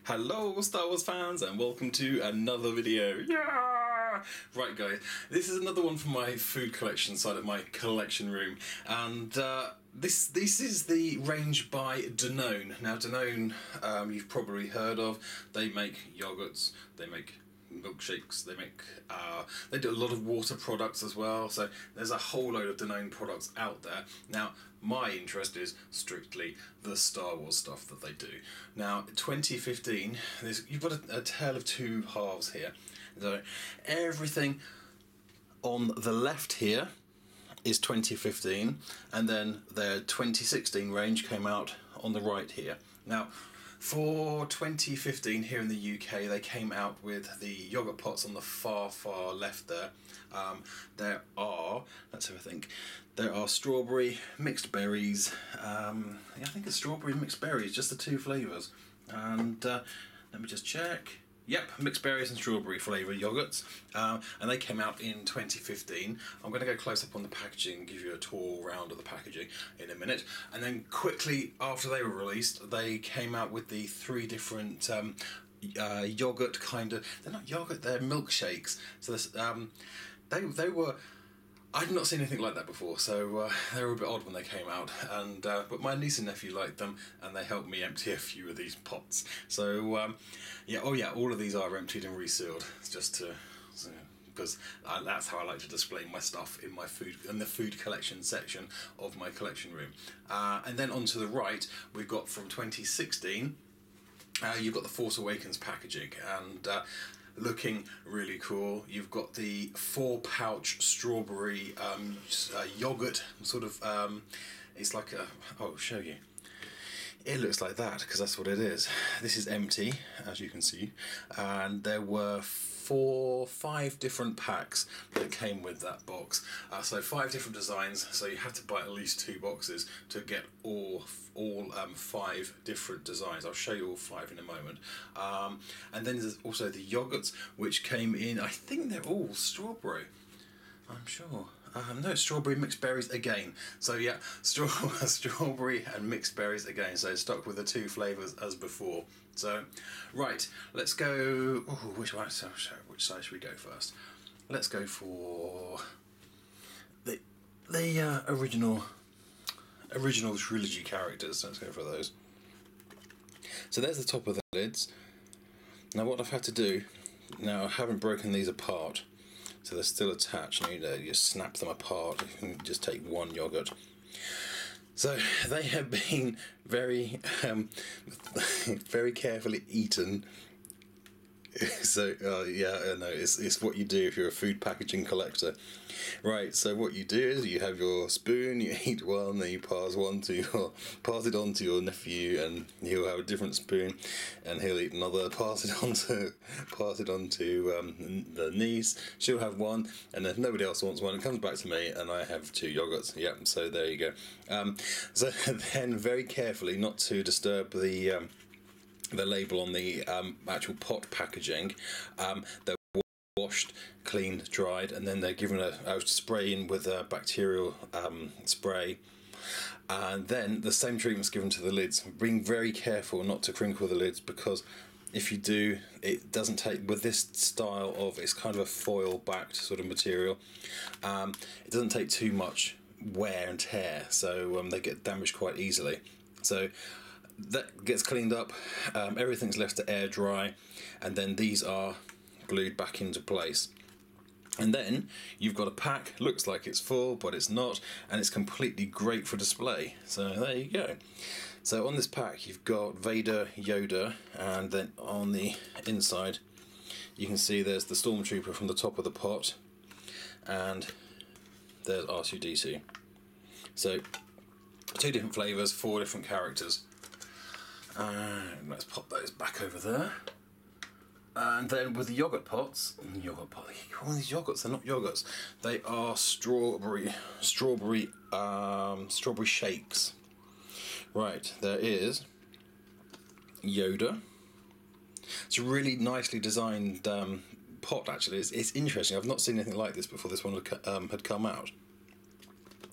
Hello Star Wars fans and welcome to another video. Yeah! Right guys, this is another one from my food collection side of my collection room, and this is the range by Danone. Now Danone, you've probably heard of. They make yogurts, they make milkshakes, they do a lot of water products as well, so there's a whole load of Danone products out there. Now my interest is strictly the Star Wars stuff that they do. Now 2015, you've got a tale of two halves here. So everything on the left here is 2015, and then their 2016 range came out on the right here. Now for 2015 here in the UK, they came out with the yogurt pots on the far left there. There are, let's have a think, there are strawberry, mixed berries, I think it's strawberry mixed berries, just the two flavours. And let me just check. Yep, mixed berries and strawberry flavour yogurts, and they came out in 2015. I'm going to go close up on the packaging and give you a tour round of the packaging in a minute. And then quickly after they were released, they came out with the three different yogurt kind of, they're not yogurt, they're milkshakes. So this, they were, I'd not seen anything like that before, so they were a bit odd when they came out, and but my niece and nephew liked them, and they helped me empty a few of these pots. So yeah, oh yeah, all of these are emptied and resealed, just to, because that's how I like to display my stuff in the food collection section of my collection room. And then on to the right, we've got from 2016. You've got the Force Awakens packaging, and looking really cool. You've got the 4-pouch strawberry yogurt sort of. It's like a. I'll show you. It looks like that because that's what it is. This is empty, as you can see, and there were 5 different packs that came with that box. So 5 different designs. So you had to buy at least 2 boxes to get all 5 different designs. I'll show you all 5 in a moment. And then there's also the yogurts, which came in. I think they're all strawberry. I'm sure. No, strawberry mixed berries again. So yeah, strawberry and mixed berries again. So stuck with the 2 flavours as before. So, right, let's go. Ooh, which side should we go first? Let's go for the original trilogy characters. Let's go for those. So there's the top of the lids. Now what I've had to do, now I haven't broken these apart, so they're still attached. You snap them apart. You can just take one yogurt. So they have been very, very carefully eaten. So yeah, I know it's what you do if you're a food packaging collector, right? So what you do is you have your spoon, you eat one, then you pass it on to your nephew, and he'll have a different spoon, and he'll eat another. Pass it on to the niece. She'll have one, and if nobody else wants one, it comes back to me, and I have 2 yogurts. Yep. So there you go. So then very carefully, not to disturb the label on the actual pot packaging, they're washed, cleaned, dried, and then they're given a spray in with a bacterial spray, and then the same treatment's given to the lids. Being very careful not to crinkle the lids, because if you do, it doesn't take, with this style of, it's kind of a foil backed sort of material, it doesn't take too much wear and tear, so they get damaged quite easily. So that gets cleaned up, everything's left to air dry, and then these are glued back into place. And then you've got a pack, looks like it's full but it's not, and it's completely great for display. So there you go. So on this pack you've got Vader, Yoda, and then on the inside you can see there's the Stormtrooper from the top of the pot, and there's R2-D2. So 2 different flavours, 4 different characters. Let's pop those back over there. And then with the yogurt pots, all these yogurts, they're not yogurts. They are strawberry shakes. Right, there is Yoda. It's a really nicely designed pot. Actually, it's interesting. I've not seen anything like this before. This one had come out.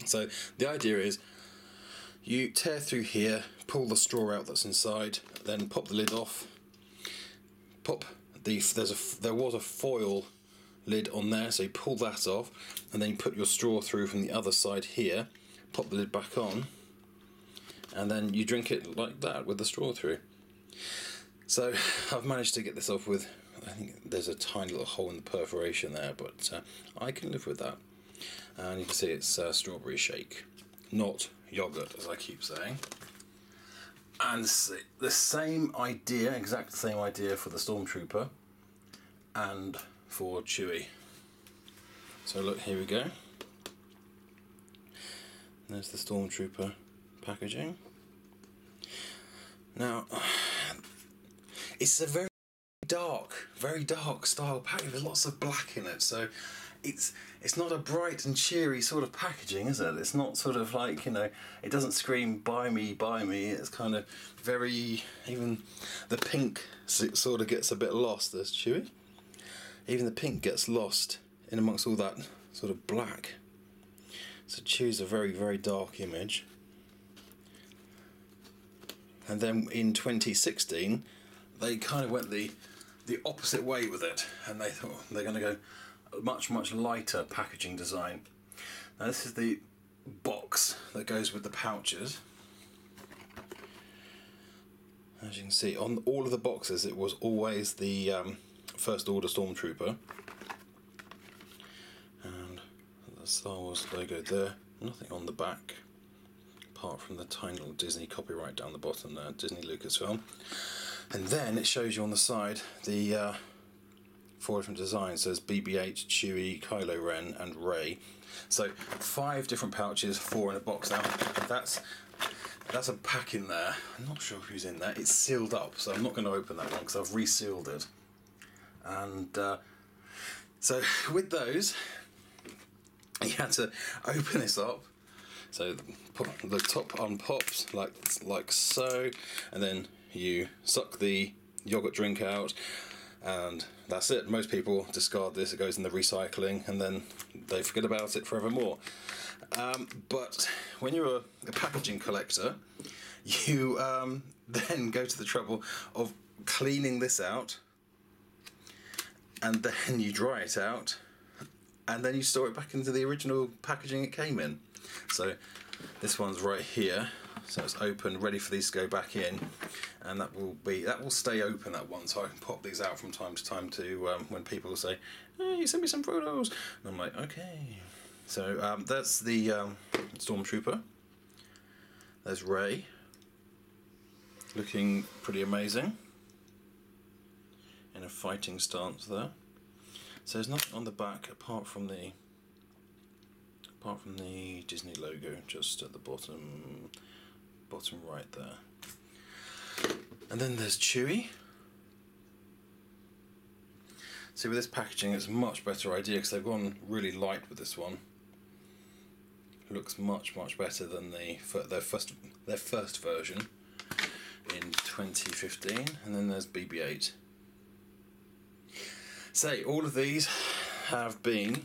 So the idea is, you tear through here, pull the straw out that's inside, then pop the lid off, pop there was a foil lid on there, so you pull that off, and then you put your straw through from the other side here, pop the lid back on, and then you drink it like that with the straw through. So I've managed to get this off with, I think there's a tiny little hole in the perforation there, but I can live with that. And you can see it's strawberry shake, not yogurt, as I keep saying. And the same idea, exact same idea for the Stormtrooper and for Chewy. So look, here we go. There's the Stormtrooper packaging. Now, it's a very dark style packaging. There's lots of black in it, so it's not a bright and cheery sort of packaging, is it? It's not sort of like, you know, it doesn't scream buy me, buy me. It's kind of very, even the pink sort of gets a bit lost. There's Chewy. Even the pink gets lost in amongst all that sort of black. So Chewy's a very, very dark image. And then in 2016, they kind of went the opposite way with it, and they thought they're going to go a much lighter packaging design. Now this is the box that goes with the pouches. As you can see, on all of the boxes it was always the First Order Stormtrooper, and the Star Wars logo there. Nothing on the back apart from the tiny little Disney copyright down the bottom there, Disney Lucasfilm. And then it shows you on the side the 4 different designs. So there's BB-8, Chewie, Kylo Ren and Rey. So 5 different pouches, 4 in a box. Now that's a pack in there. I'm not sure who's in there. It's sealed up, so I'm not going to open that one because I've resealed it. And so with those, you had to open this up. So the top unpops like so, and then you suck the yogurt drink out, and that's it. Most people discard this, it goes in the recycling, and then they forget about it forevermore. But when you're a packaging collector, you then go to the trouble of cleaning this out, and then you dry it out, and then you store it back into the original packaging it came in. So this one's right here, so it's open, ready for these to go back in, and that will stay open, that one, so I can pop these out from time to time to when people say, hey, send me some photos, and I'm like, okay. So that's the Stormtrooper. There's Rey, looking pretty amazing in a fighting stance there. So there's nothing on the back apart from the Disney logo just at the bottom right there. And then there's Chewie. See, with this packaging it's a much better idea because they've gone really light with this one. Looks much better than their first version in 2015. And then there's BB-8. So all of these have been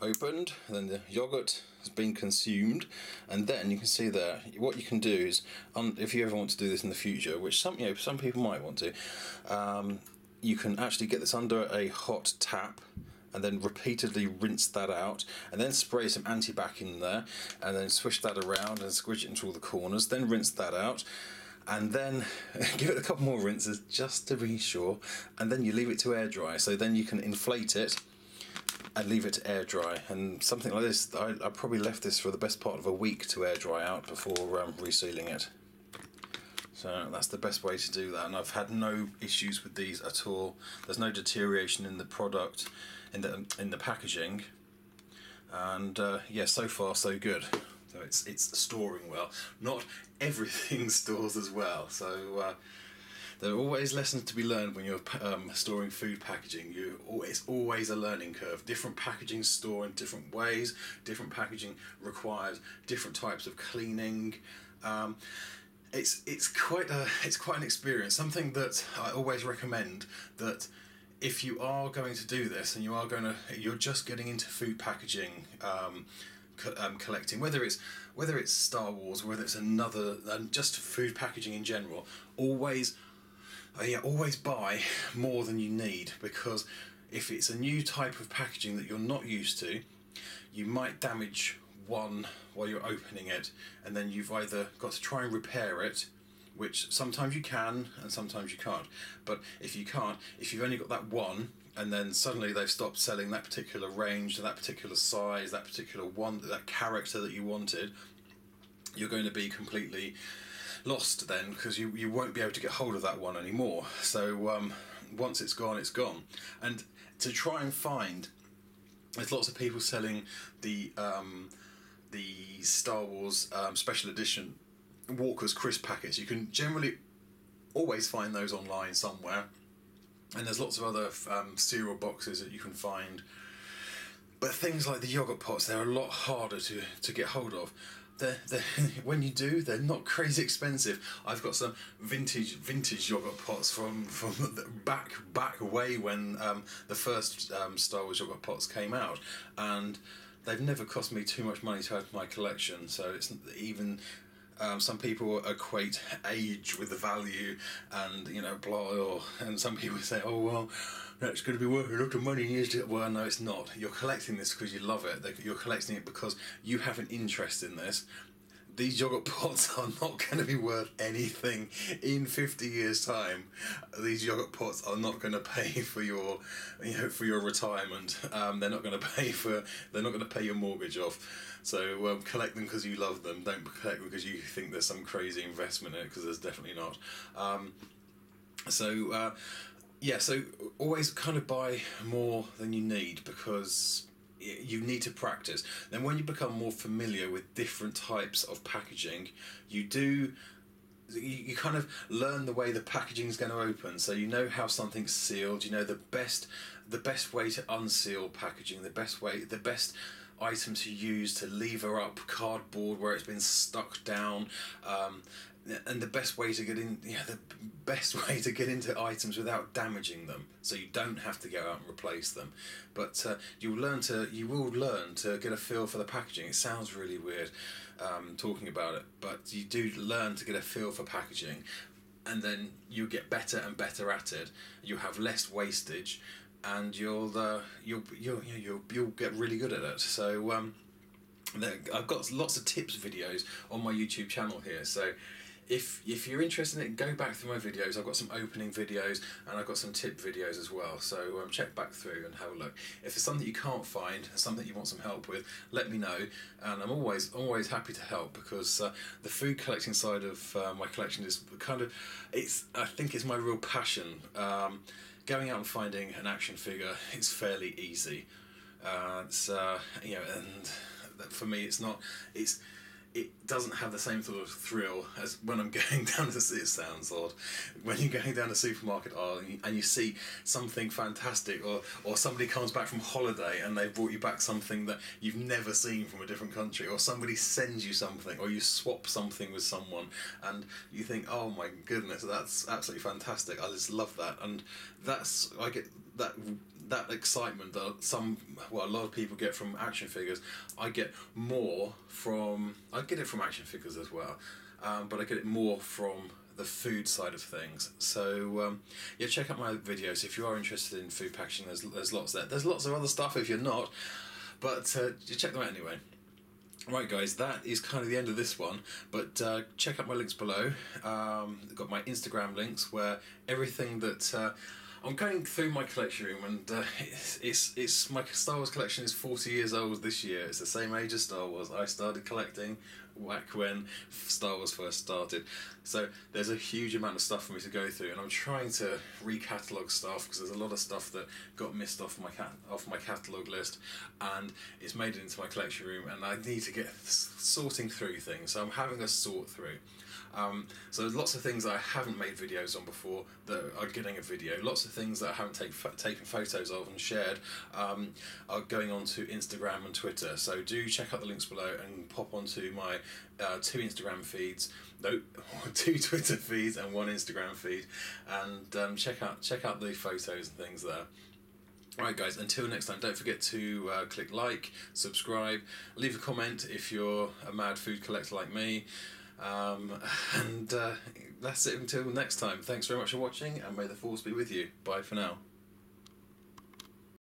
opened, and then the yogurt has been consumed, and then you can see there what you can do is, if you ever want to do this in the future, which some people might want to, you can actually get this under a hot tap and then repeatedly rinse that out, and then spray some antibac in there, and then swish that around and squish it into all the corners, then rinse that out, and then give it a couple more rinses just to be sure, and then you leave it to air dry. So then you can inflate it and leave it to air dry, and something like this, I probably left this for the best part of a week to air dry out before resealing it. So that's the best way to do that, and I've had no issues with these at all. There's no deterioration in the product, in the packaging, and yeah, so far so good. So it's storing well. Not everything stores as well, so there are always lessons to be learned when you're storing food packaging. It's always a learning curve. Different packaging store in different ways. Different packaging requires different types of cleaning. It's quite an experience. Something that I always recommend, that if you are going to do this and you're just getting into food packaging, collecting, whether it's Star Wars, whether it's just food packaging in general, always yeah, always buy more than you need, because if it's a new type of packaging that you're not used to, you might damage one while you're opening it, and then you've either got to try and repair it, which sometimes you can and sometimes you can't. But if you can't, if you've only got that one, and then suddenly they've stopped selling that particular range, that particular size, that particular one, that character that you wanted, you're going to be completely lost then, because you won't be able to get hold of that one anymore. So once it's gone, it's gone. And to try and find, there's lots of people selling the Star Wars special edition Walker's crisp packets. You can generally always find those online somewhere, and there's lots of other cereal boxes that you can find. But things like the yogurt pots, they're a lot harder to get hold of. They're when you do, they're not crazy expensive. I've got some vintage yogurt pots from the back way when the first Star Wars yogurt pots came out, and they've never cost me too much money to add to my collection. So it's even. Some people equate age with the value, and and some people say, oh well, that's going to be worth a lot of money, is it? Well, no, it's not. You're collecting this because you love it. You're collecting it because you have an interest in this. These yogurt pots are not going to be worth anything in 50 years' time. These yogurt pots are not going to pay for your, for your retirement. They're not going to pay your mortgage off. So collect them because you love them. Don't collect them because you think there's some crazy investment in it, because there's definitely not. So always kind of buy more than you need, because you need to practice. Then when you become more familiar with different types of packaging, you kind of learn the way the packaging is going to open. So you know how something's sealed. You know the best way to unseal packaging. The best item to use to lever up cardboard where it's been stuck down, and the best way to get into items without damaging them, so you don't have to go out and replace them. But you will learn to get a feel for the packaging. It sounds really weird talking about it, but you do learn to get a feel for packaging, and then you get better and better at it. You have less wastage, and you'll get really good at it. So I've got lots of tips videos on my YouTube channel here. So if you're interested in it, go back through my videos. I've got some opening videos and I've got some tip videos as well. So check back through and have a look. If there's something you can't find, something you want some help with, let me know. And I'm always happy to help, because the food collecting side of my collection is I think it's my real passion. Going out and finding an action figure is fairly easy. And for me, it doesn't have the same sort of thrill as when I'm going down to see. It sounds odd. When you're going down the supermarket aisle and you see something fantastic, or somebody comes back from holiday and they've brought you back something that you've never seen from a different country, or somebody sends you something, or you swap something with someone and you think, oh my goodness, that's absolutely fantastic. I just love that. And I get that excitement that a lot of people get from action figures. I get it from action figures as well, but I get it more from the food side of things. So check out my videos if you are interested in food packaging. There's lots there. There's lots of other stuff if you're not, but you check them out anyway. Right guys, that is kind of the end of this one, but check out my links below. I've got my Instagram links where everything that I'm going through my collection room, and it's my Star Wars collection is 40 years old this year. It's the same age as Star Wars. I started collecting back when Star Wars first started. So there's a huge amount of stuff for me to go through, and I'm trying to recatalogue stuff, because there's a lot of stuff that got missed off my catalogue list, and it's made it into my collection room, and I need to get sorting through things. So I'm having a sort through. So there's lots of things that I haven't made videos on before that are getting a video. Lots of things that I haven't taken photos of and shared are going on to Instagram and Twitter. So do check out the links below and pop onto my two Twitter feeds and one Instagram feed, and check out the photos and things there. Alright guys, until next time, don't forget to click like, subscribe, leave a comment if you're a mad food collector like me. And that's it until next time. Thanks very much for watching, and may the force be with you. Bye for now.